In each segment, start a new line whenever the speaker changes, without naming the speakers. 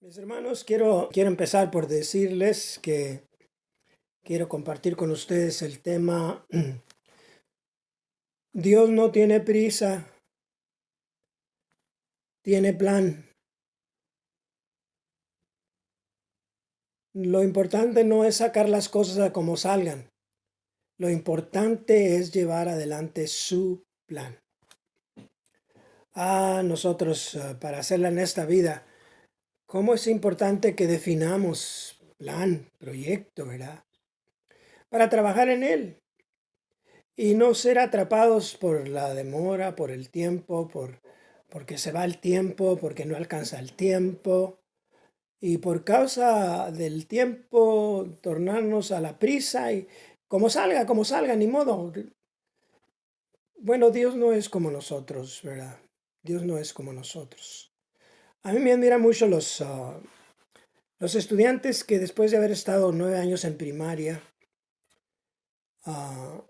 Mis hermanos, quiero empezar por decirles que quiero compartir con ustedes el tema. Dios no tiene prisa, tiene plan. Lo importante no es sacar las cosas a como salgan. Lo importante es llevar adelante su plan. Nosotros, para hacerla en esta vida, ¿cómo es importante que definamos plan, proyecto, verdad? Para trabajar en él. Y no ser atrapados por la demora, por el tiempo, porque se va el tiempo, porque no alcanza el tiempo. Y por causa del tiempo, tornarnos a la prisa y como salga, ni modo. Bueno, Dios no es como nosotros, ¿verdad? Dios no es como nosotros. A mí me admiran mucho los estudiantes que después de haber estado 9 años en primaria, ah,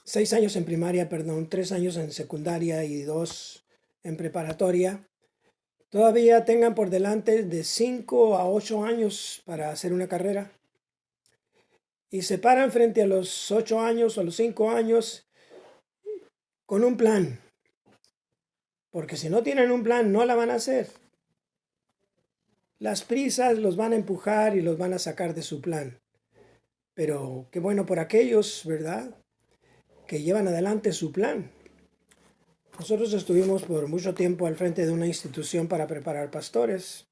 6 años en primaria, perdón, 3 años en secundaria y 2 en preparatoria, todavía tengan por delante de 5 a 8 años para hacer una carrera y se paran frente a los 8 años o los 5 años con un plan, porque si no tienen un plan no la van a hacer. Las prisas los van a empujar y los van a sacar de su plan. Pero qué bueno por aquellos, ¿verdad?, que llevan adelante su plan. Nosotros estuvimos por mucho tiempo al frente de una institución para preparar pastores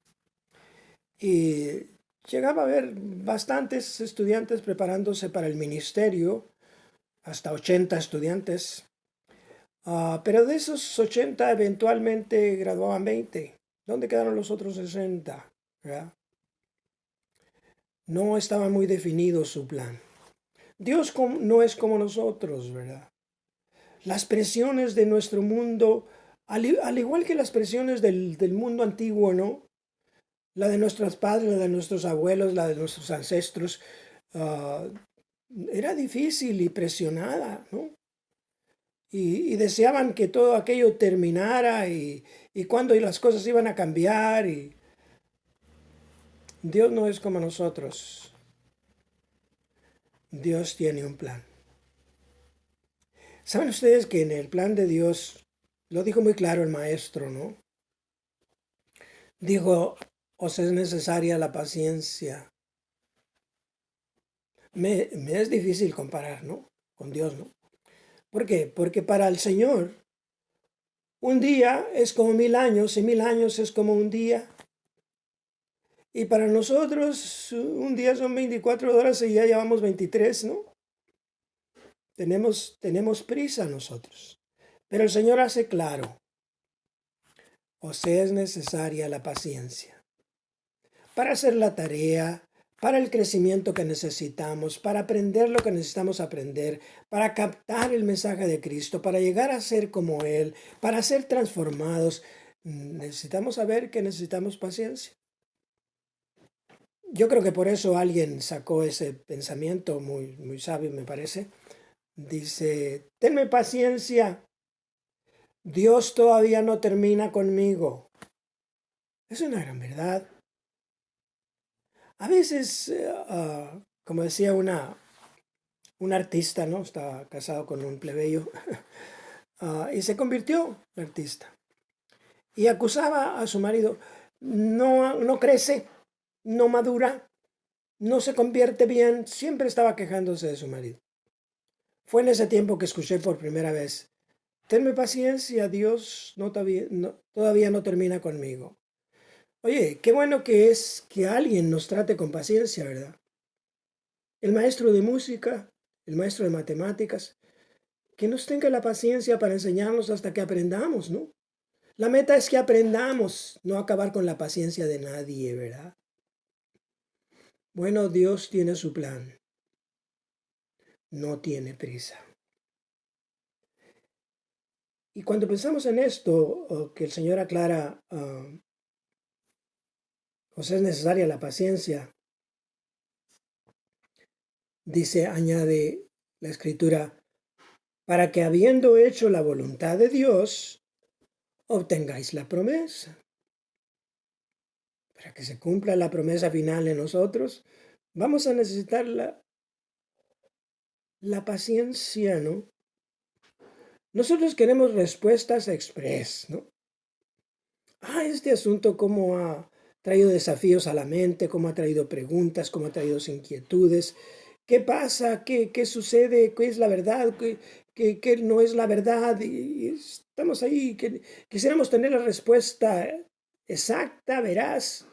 y llegaba a haber bastantes estudiantes preparándose para el ministerio, hasta 80 estudiantes. Pero de esos 80 eventualmente graduaban 20. ¿Dónde quedaron los otros 60? ¿Verdad? No estaba muy definido su plan. Dios no es como nosotros, ¿verdad? Las presiones de nuestro mundo, al igual que las presiones del mundo antiguo, ¿no? La de nuestros padres, la de nuestros abuelos, la de nuestros ancestros, ah, era difícil y presionada, ¿no? Y deseaban que todo aquello terminara y cuándo las cosas iban a cambiar. Y Dios no es como nosotros. Dios tiene un plan. ¿Saben ustedes que en el plan de Dios, lo dijo muy claro el maestro, ¿no? Dijo, os es necesaria la paciencia. Me es difícil comparar, ¿no? Con Dios, ¿no? ¿Por qué? Porque para el Señor un día es como 1000 años y 1000 años es como un día. Y para nosotros un día son 24 horas y ya llevamos 23, ¿no? Tenemos prisa nosotros. Pero el Señor hace claro, os es necesaria la paciencia para hacer la tarea, para el crecimiento que necesitamos, para aprender lo que necesitamos aprender, para captar el mensaje de Cristo, para llegar a ser como Él, para ser transformados. Necesitamos saber que necesitamos paciencia. Yo creo que por eso alguien sacó ese pensamiento muy, muy sabio, me parece. Dice, tenme paciencia, Dios todavía no termina conmigo. Es una gran verdad. A veces, como decía un artista, ¿no? Estaba casado con un plebeyo y se convirtió en artista. Y acusaba a su marido, no crece, no madura, no se convierte bien, siempre estaba quejándose de su marido. Fue en ese tiempo que escuché por primera vez, tenme paciencia, Dios todavía no termina conmigo. Oye, qué bueno que es que alguien nos trate con paciencia, ¿verdad? El maestro de música, el maestro de matemáticas, que nos tenga la paciencia para enseñarnos hasta que aprendamos, ¿no? La meta es que aprendamos, no acabar con la paciencia de nadie, ¿verdad? Bueno, Dios tiene su plan, no tiene prisa. Y cuando pensamos en esto, que el Señor aclara, os es necesaria la paciencia, dice, añade la Escritura, para que habiendo hecho la voluntad de Dios, obtengáis la promesa. para que se cumpla la promesa final en nosotros, vamos a necesitar la paciencia, ¿no? Nosotros queremos respuestas express, ¿no? Este asunto cómo ha traído desafíos a la mente, cómo ha traído preguntas, cómo ha traído inquietudes. ¿Qué pasa? ¿Qué sucede? ¿Qué es la verdad? ¿Qué no es la verdad? Y estamos ahí, quisiéramos tener la respuesta exacta, veraz,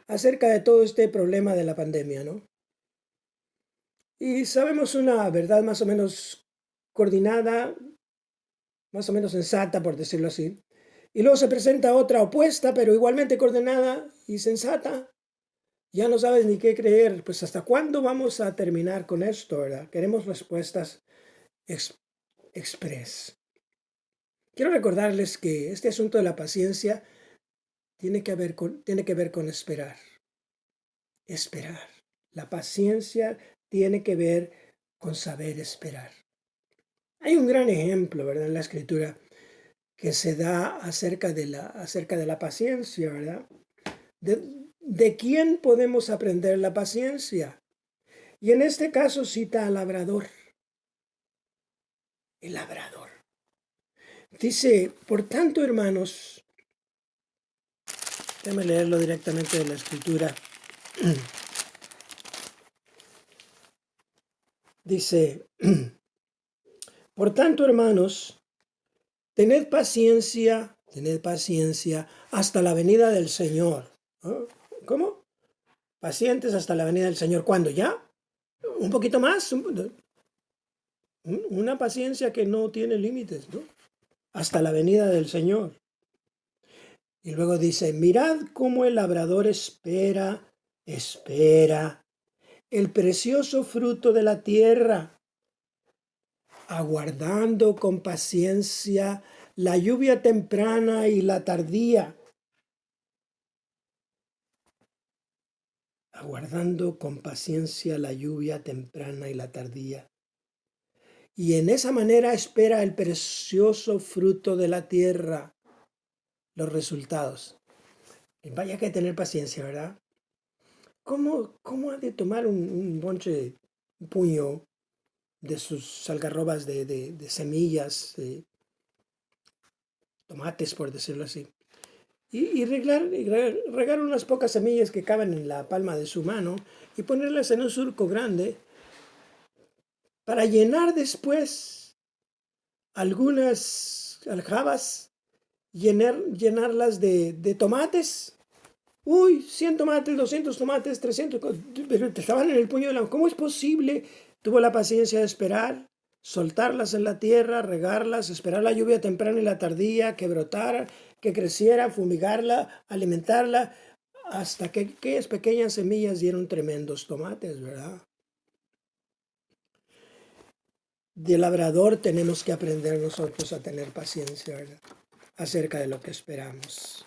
acerca de todo este problema de la pandemia, ¿no? Y sabemos una verdad más o menos coordinada, más o menos sensata, por decirlo así. Y luego se presenta otra opuesta, pero igualmente coordenada y sensata. Ya no sabes ni qué creer. Pues ¿hasta cuándo vamos a terminar con esto, verdad? Queremos respuestas express. Quiero recordarles que este asunto de la paciencia tiene que ver con esperar. Esperar. La paciencia tiene que ver con saber esperar. Hay un gran ejemplo, ¿verdad?, en la Escritura que se da acerca de la paciencia, ¿verdad? ¿De quién podemos aprender la paciencia? Y en este caso cita al labrador. El labrador. Dice, por tanto, hermanos, déjame leerlo directamente de la Escritura. Dice, por tanto, hermanos, tened paciencia hasta la venida del Señor. ¿Oh? ¿Cómo? Pacientes hasta la venida del Señor. ¿Cuándo? ¿Ya? ¿Un poquito más? Una paciencia que no tiene límites, ¿no? Hasta la venida del Señor. Y luego dice, mirad cómo el labrador espera el precioso fruto de la tierra, aguardando con paciencia la lluvia temprana y la tardía. Aguardando con paciencia la lluvia temprana y la tardía. Y en esa manera espera el precioso fruto de la tierra, los resultados. Y vaya que tener paciencia, ¿verdad? ¿Cómo ha de tomar un bonche, un puño de sus algarrobas de semillas, tomates, por decirlo así, y regar unas pocas semillas que caben en la palma de su mano y ponerlas en un surco grande para llenar después algunas aljabas, llenarlas de tomates? 100 tomates, 200 tomates, 300, pero estaban en el puño de la mano. ¿Cómo es posible? Tuvo la paciencia de esperar, soltarlas en la tierra, regarlas, esperar la lluvia temprana y la tardía, que brotara, que creciera, fumigarla, alimentarla, hasta que aquellas pequeñas semillas dieron tremendos tomates, ¿verdad? Del labrador tenemos que aprender nosotros a tener paciencia, ¿verdad?, acerca de lo que esperamos.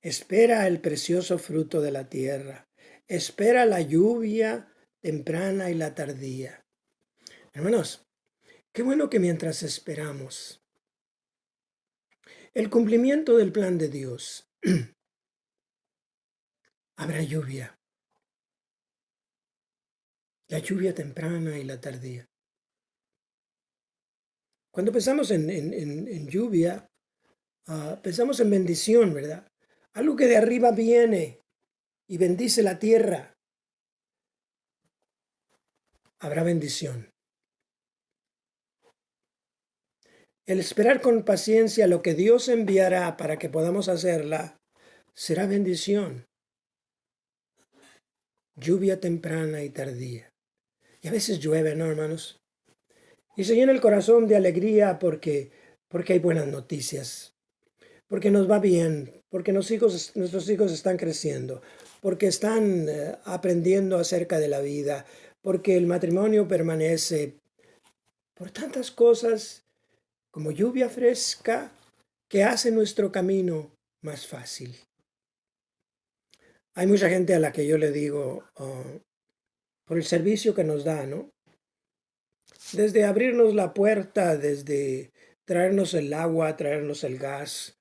Espera el precioso fruto de la tierra. Espera la lluvia temprana y la tardía. Hermanos, qué bueno que mientras esperamos el cumplimiento del plan de Dios, habrá lluvia. La lluvia temprana y la tardía. Cuando pensamos en lluvia, pensamos en bendición, ¿verdad? Algo que de arriba viene y bendice la tierra. Habrá bendición. El esperar con paciencia lo que Dios enviará para que podamos hacerla será bendición. Lluvia temprana y tardía. Y a veces llueve, ¿no, hermanos? Y se llena el corazón de alegría porque hay buenas noticias, porque nos va bien, porque nuestros hijos están creciendo, porque están aprendiendo acerca de la vida, porque el matrimonio permanece, por tantas cosas como lluvia fresca que hace nuestro camino más fácil. Hay mucha gente a la que yo le digo, por el servicio que nos da, ¿no? Desde abrirnos la puerta, desde traernos el agua, traernos el gas,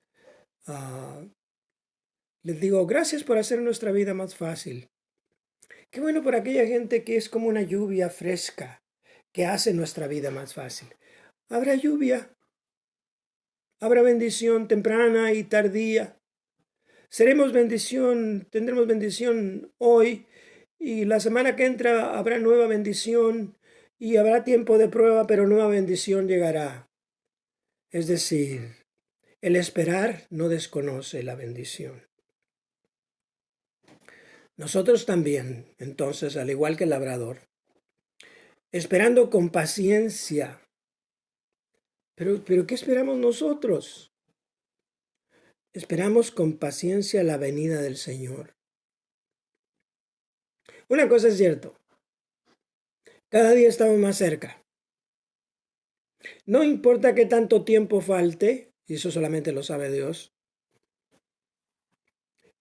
Les digo, gracias por hacer nuestra vida más fácil. Qué bueno por aquella gente que es como una lluvia fresca, que hace nuestra vida más fácil. Habrá lluvia, habrá bendición temprana y tardía. Seremos bendición, tendremos bendición hoy y la semana que entra habrá nueva bendición y habrá tiempo de prueba, pero nueva bendición llegará. Es decir, el esperar no desconoce la bendición. Nosotros también, entonces, al igual que el labrador, esperando con paciencia. Pero ¿qué esperamos nosotros? Esperamos con paciencia la venida del Señor. Una cosa es cierto, cada día estamos más cerca. No importa qué tanto tiempo falte, y eso solamente lo sabe Dios,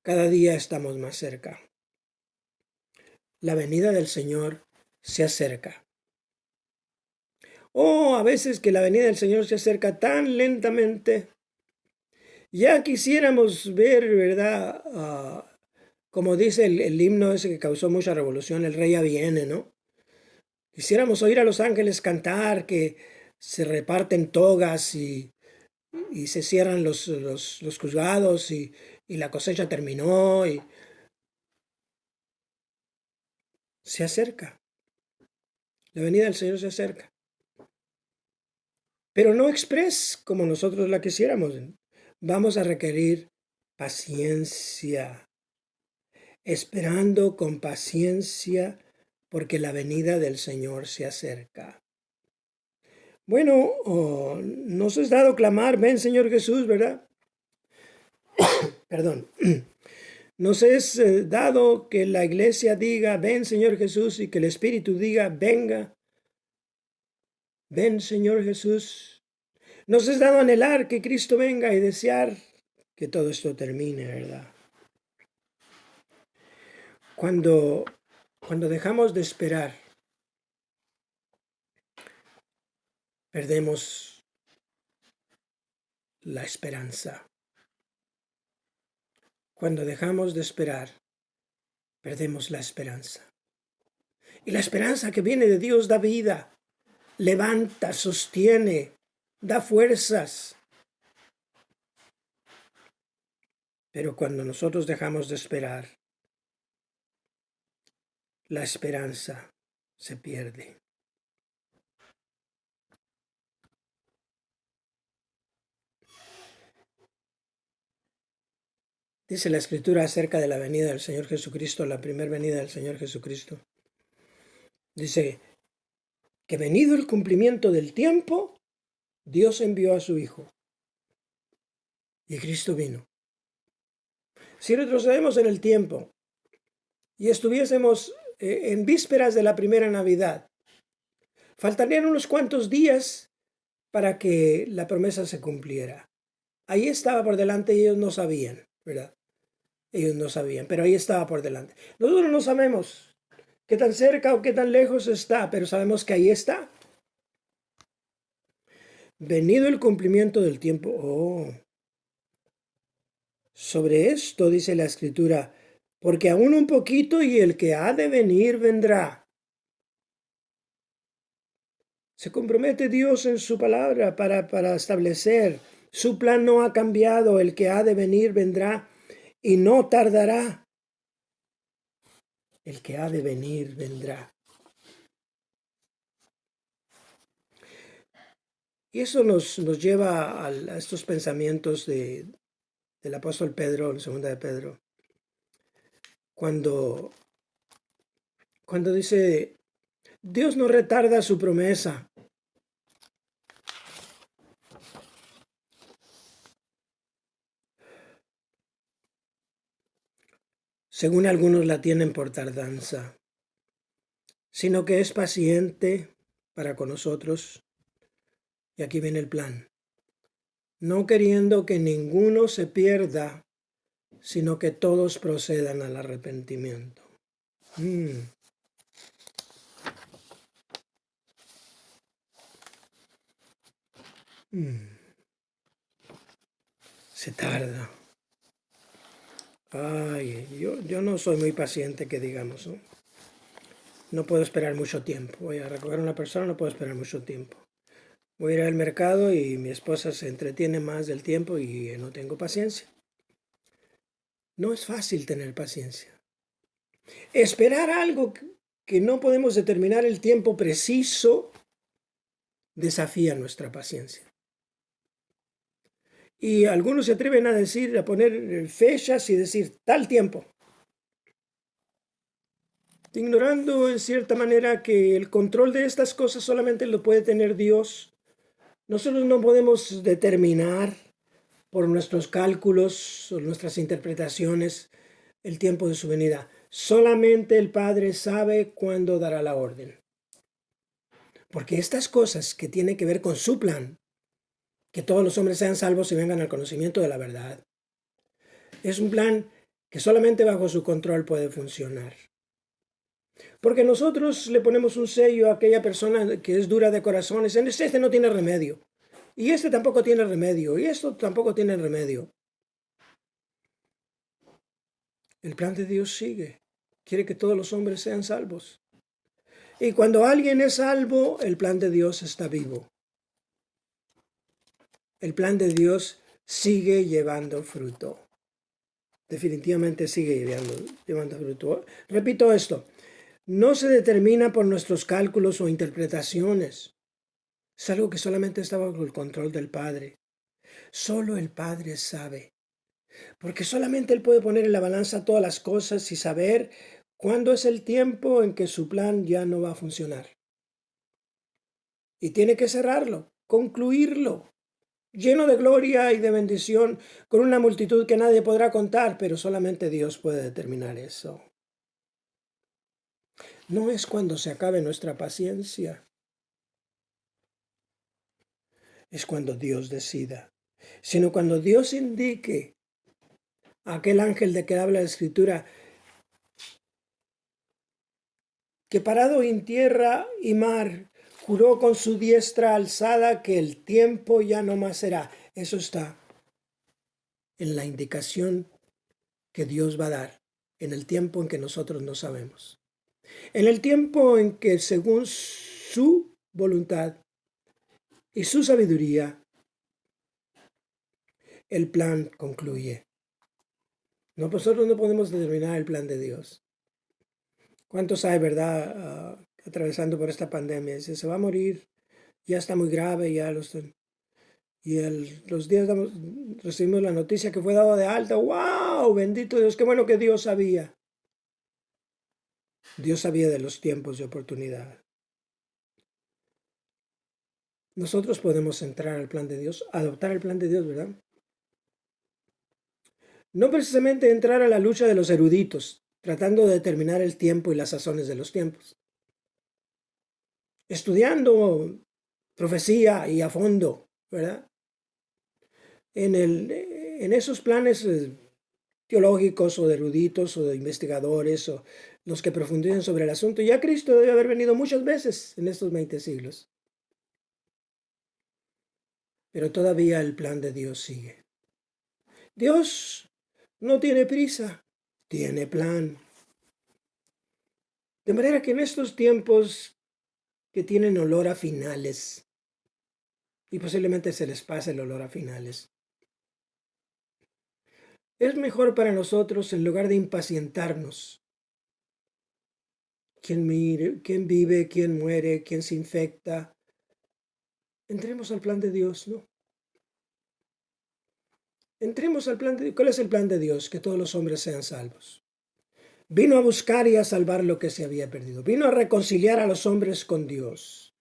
cada día estamos más cerca. La venida del Señor se acerca. Oh, a veces que la venida del Señor se acerca tan lentamente. Ya quisiéramos ver, ¿verdad? Como dice el himno ese que causó mucha revolución, el rey ya viene, ¿no? Quisiéramos oír a los ángeles cantar, que se reparten togas y se cierran los juzgados y la cosecha terminó y se acerca. La venida del Señor se acerca. Pero no express como nosotros la quisiéramos. Vamos a requerir paciencia, esperando con paciencia porque la venida del Señor se acerca. Bueno, nos es dado clamar, ven Señor Jesús, ¿verdad? Perdón. Nos es dado que la iglesia diga, ven Señor Jesús, y que el Espíritu diga, venga, ven Señor Jesús. Nos es dado anhelar que Cristo venga y desear que todo esto termine, ¿verdad? Cuando dejamos de esperar, perdemos la esperanza. Cuando dejamos de esperar, perdemos la esperanza. Y la esperanza que viene de Dios da vida, levanta, sostiene, da fuerzas. Pero cuando nosotros dejamos de esperar, la esperanza se pierde. Dice la Escritura acerca de la venida del Señor Jesucristo, la primera venida del Señor Jesucristo. Dice que venido el cumplimiento del tiempo, Dios envió a su Hijo. Y Cristo vino. Si retrocedemos en el tiempo y estuviésemos en vísperas de la primera Navidad, faltarían unos cuantos días para que la promesa se cumpliera. Ahí estaba por delante y ellos no sabían, ¿verdad? Ellos no sabían, pero ahí estaba por delante. Nosotros no sabemos qué tan cerca o qué tan lejos está, pero sabemos que ahí está. Venido el cumplimiento del tiempo. Oh. Sobre esto dice la Escritura, porque aún un poquito y el que ha de venir vendrá. Se compromete Dios en su palabra para establecer. Su plan no ha cambiado, el que ha de venir vendrá y no tardará. El que ha de venir vendrá. Y eso nos lleva a estos pensamientos del apóstol Pedro, en segunda de Pedro, cuando dice, Dios no retarda su promesa. Según algunos la tienen por tardanza, sino que es paciente para con nosotros. Y aquí viene el plan. No queriendo que ninguno se pierda, sino que todos procedan al arrepentimiento. Se tarda. Ay, yo no soy muy paciente, que digamos, ¿no? No puedo esperar mucho tiempo. Voy a recoger a una persona, no puedo esperar mucho tiempo. Voy a ir al mercado y mi esposa se entretiene más del tiempo y no tengo paciencia. No es fácil tener paciencia. Esperar algo que no podemos determinar el tiempo preciso desafía nuestra paciencia. Y algunos se atreven a decir, a poner fechas y decir tal tiempo, ignorando en cierta manera que el control de estas cosas solamente lo puede tener Dios. Nosotros no podemos determinar por nuestros cálculos o nuestras interpretaciones el tiempo de su venida. Solamente el Padre sabe cuándo dará la orden. Porque estas cosas que tienen que ver con su plan, que todos los hombres sean salvos y vengan al conocimiento de la verdad, es un plan que solamente bajo su control puede funcionar. Porque nosotros le ponemos un sello a aquella persona que es dura de corazones, este no tiene remedio, y este tampoco tiene remedio, y esto tampoco tiene remedio. El plan de Dios sigue. Quiere que todos los hombres sean salvos. Y cuando alguien es salvo, el plan de Dios está vivo. El plan de Dios sigue llevando fruto. Definitivamente sigue llevando fruto. Repito esto, no se determina por nuestros cálculos o interpretaciones. Es algo que solamente está bajo el control del Padre. Solo el Padre sabe. Porque solamente Él puede poner en la balanza todas las cosas y saber cuándo es el tiempo en que su plan ya no va a funcionar. Y tiene que cerrarlo, concluirlo, lleno de gloria y de bendición, con una multitud que nadie podrá contar, pero solamente Dios puede determinar eso. No es cuando se acabe nuestra paciencia, es cuando Dios decida, sino cuando Dios indique a aquel ángel de que habla la Escritura, que parado en tierra y mar, juró con su diestra alzada que el tiempo ya no más será. Eso está en la indicación que Dios va a dar, en el tiempo en que nosotros no sabemos. En el tiempo en que, según su voluntad y su sabiduría, el plan concluye. Nosotros no podemos determinar el plan de Dios. ¿Cuántos hay, verdad, atravesando por esta pandemia? Dice, se va a morir, ya está muy grave, ya lo están. Y los días recibimos la noticia que fue dado de alta. ¡Wow! Bendito Dios, qué bueno que Dios sabía. Dios sabía de los tiempos de oportunidad. Nosotros podemos entrar al plan de Dios, adoptar el plan de Dios, ¿verdad? No precisamente entrar a la lucha de los eruditos, tratando de determinar el tiempo y las sazones de los tiempos. Estudiando profecía y a fondo, ¿verdad? En esos planes teológicos o de eruditos o de investigadores o los que profundizan sobre el asunto, ya Cristo debe haber venido muchas veces en estos 20 siglos. Pero todavía el plan de Dios sigue. Dios no tiene prisa, tiene plan. De manera que en estos tiempos que tienen olor a finales, y posiblemente se les pase el olor a finales, es mejor para nosotros, en lugar de impacientarnos, quién vive, quién muere, quién se infecta, entremos al plan de Dios, ¿no? Entremos al plan de Dios. ¿Cuál es el plan de Dios? Que todos los hombres sean salvos. Vino a buscar y a salvar lo que se había perdido. Vino a reconciliar a los hombres con Dios.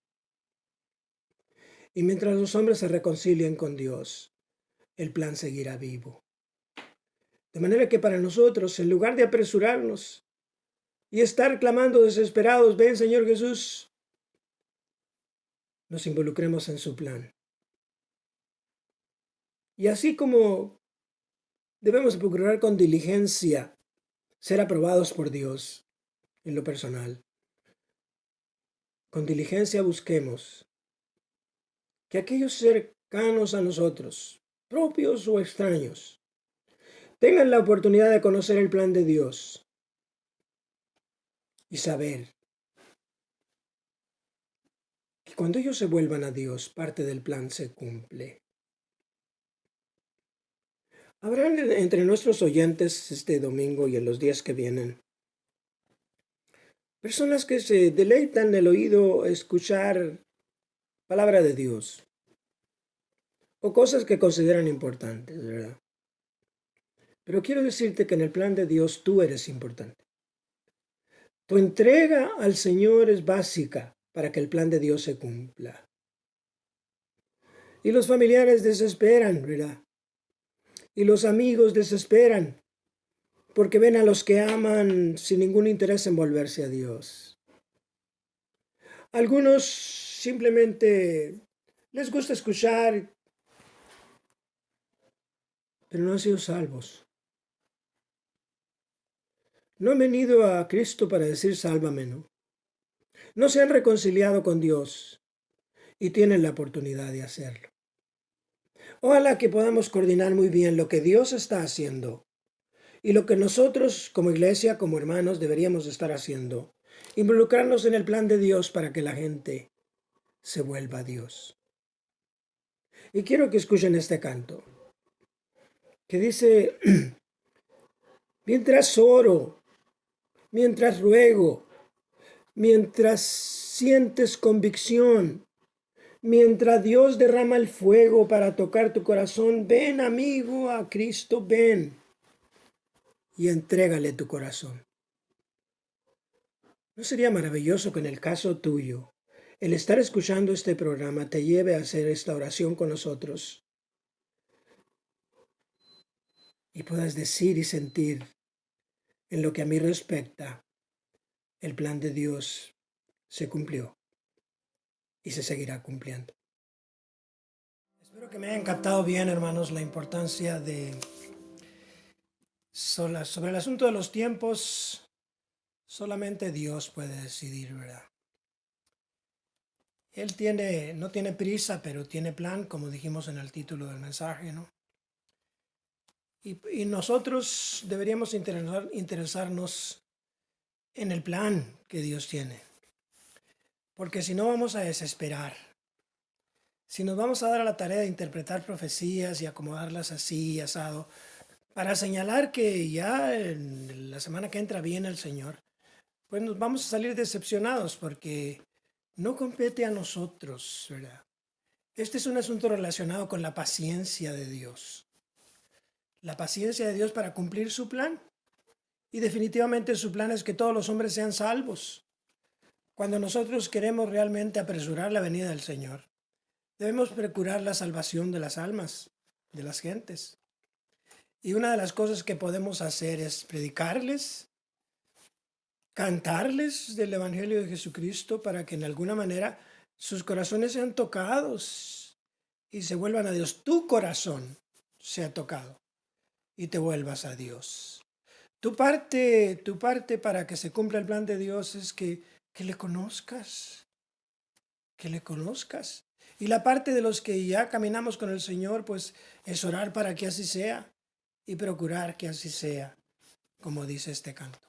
Y mientras los hombres se reconcilien con Dios, el plan seguirá vivo. De manera que para nosotros, en lugar de apresurarnos y estar clamando desesperados, ven Señor Jesús, nos involucremos en su plan. Y así como debemos procurar con diligencia ser aprobados por Dios en lo personal, con diligencia busquemos que aquellos cercanos a nosotros, propios o extraños, tengan la oportunidad de conocer el plan de Dios y saber que cuando ellos se vuelvan a Dios, parte del plan se cumple. Habrán entre nuestros oyentes este domingo y en los días que vienen personas que se deleitan el oído a escuchar palabra de Dios o cosas que consideran importantes, ¿verdad? Pero quiero decirte que en el plan de Dios tú eres importante. Tu entrega al Señor es básica para que el plan de Dios se cumpla. Y los familiares desesperan, ¿verdad? Y los amigos desesperan porque ven a los que aman sin ningún interés en volverse a Dios. Algunos simplemente les gusta escuchar, pero no han sido salvos. No han venido a Cristo para decir sálvame, ¿no? No se han reconciliado con Dios y tienen la oportunidad de hacerlo. Ojalá que podamos coordinar muy bien lo que Dios está haciendo y lo que nosotros como iglesia, como hermanos, deberíamos estar haciendo. Involucrarnos en el plan de Dios para que la gente se vuelva a Dios. Y quiero que escuchen este canto, que dice, mientras oro, mientras ruego, mientras sientes convicción, mientras Dios derrama el fuego para tocar tu corazón, ven amigo a Cristo, ven y entrégale tu corazón. ¿No sería maravilloso que en el caso tuyo, el estar escuchando este programa te lleve a hacer esta oración con nosotros y puedas decir y sentir, en lo que a mí respecta, el plan de Dios se cumplió y se seguirá cumpliendo? Espero que me hayan captado bien, hermanos, la importancia de sobre el asunto de los tiempos. Solamente Dios puede decidir, ¿verdad? Él no tiene prisa, pero tiene plan, como dijimos en el título del mensaje, ¿no? Y nosotros deberíamos interesarnos en el plan que Dios tiene. Porque si no vamos a desesperar, si nos vamos a dar a la tarea de interpretar profecías y acomodarlas así, asado, para señalar que ya en la semana que entra viene el Señor, pues nos vamos a salir decepcionados porque no compete a nosotros, ¿verdad? Este es un asunto relacionado con la paciencia de Dios. La paciencia de Dios para cumplir su plan. Y definitivamente su plan es que todos los hombres sean salvos. Cuando nosotros queremos realmente apresurar la venida del Señor, debemos procurar la salvación de las almas, de las gentes. Y una de las cosas que podemos hacer es predicarles, cantarles del Evangelio de Jesucristo para que en alguna manera sus corazones sean tocados y se vuelvan a Dios. Tu corazón sea tocado y te vuelvas a Dios. Tu parte para que se cumpla el plan de Dios es que le conozcas, que le conozcas. Y la parte de los que ya caminamos con el Señor, pues es orar para que así sea y procurar que así sea, como dice este canto.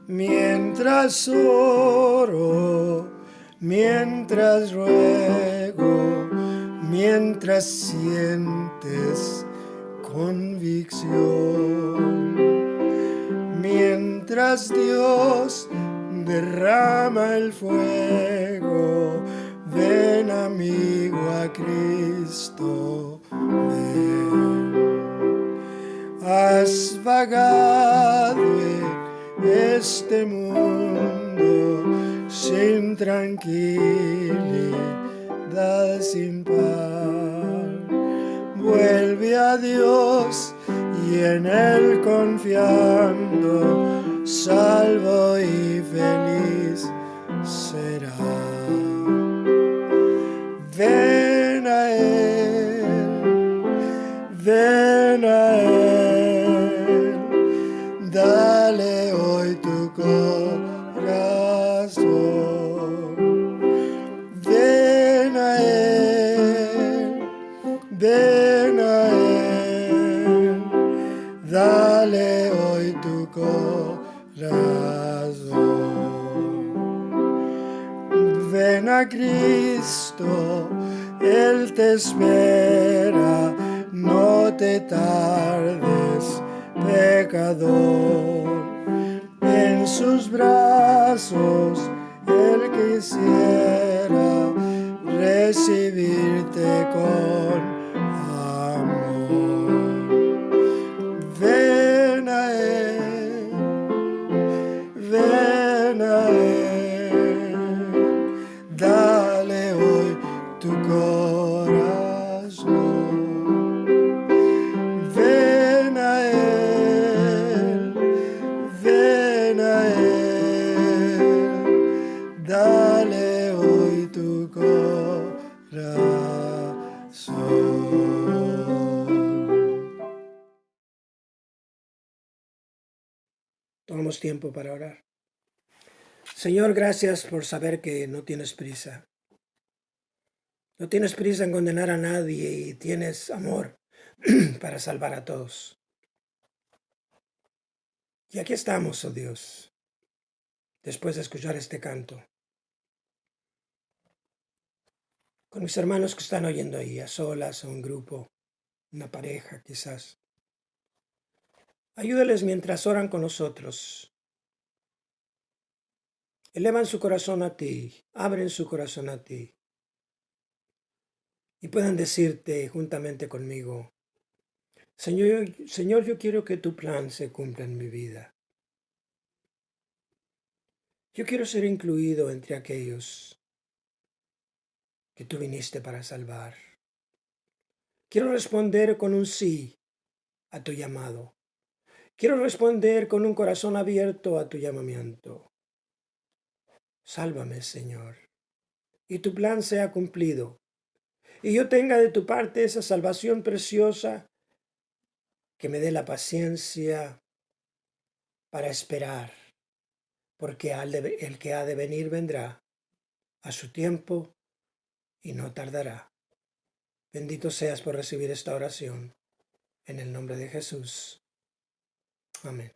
Mientras oro, mientras ruego, mientras sientes convicción, mientras Dios derrama el fuego, ven amigo a Cristo, ven. Has vagado en este mundo sin tranquilidad, sin paz. Vuelve a Dios y en Él confiando, salvo y feliz será. Ven a Él, ven a Él, dale hoy tu corazón. Ven a
ven a Él, dale hoy tu corazón. Ven a Cristo, Él te espera, no te tardes, pecador. En sus brazos Él quisiera recibirte con amor. Ven a Él, ven a Él, dale hoy tu corazón. Ven a Él, ven a Él, dale hoy tu corazón.
Tomamos tiempo para orar. Señor, gracias por saber que no tienes prisa. No tienes prisa en condenar a nadie y tienes amor para salvar a todos. Y aquí estamos, oh Dios, después de escuchar este canto, con mis hermanos que están oyendo ahí, a solas o en grupo, una pareja quizás. Ayúdales mientras oran con nosotros. Elevan su corazón a ti, abren su corazón a ti. Y puedan decirte juntamente conmigo, Señor, yo quiero que tu plan se cumpla en mi vida. Yo quiero ser incluido entre aquellos que tú viniste para salvar. Quiero responder con un sí a tu llamado. Quiero responder con un corazón abierto a tu llamamiento. Sálvame, Señor, y tu plan sea cumplido. Y yo tenga de tu parte esa salvación preciosa que me dé la paciencia para esperar, porque el que ha de venir vendrá a su tiempo y no tardará. Bendito seas por recibir esta oración. En el nombre de Jesús. Amén.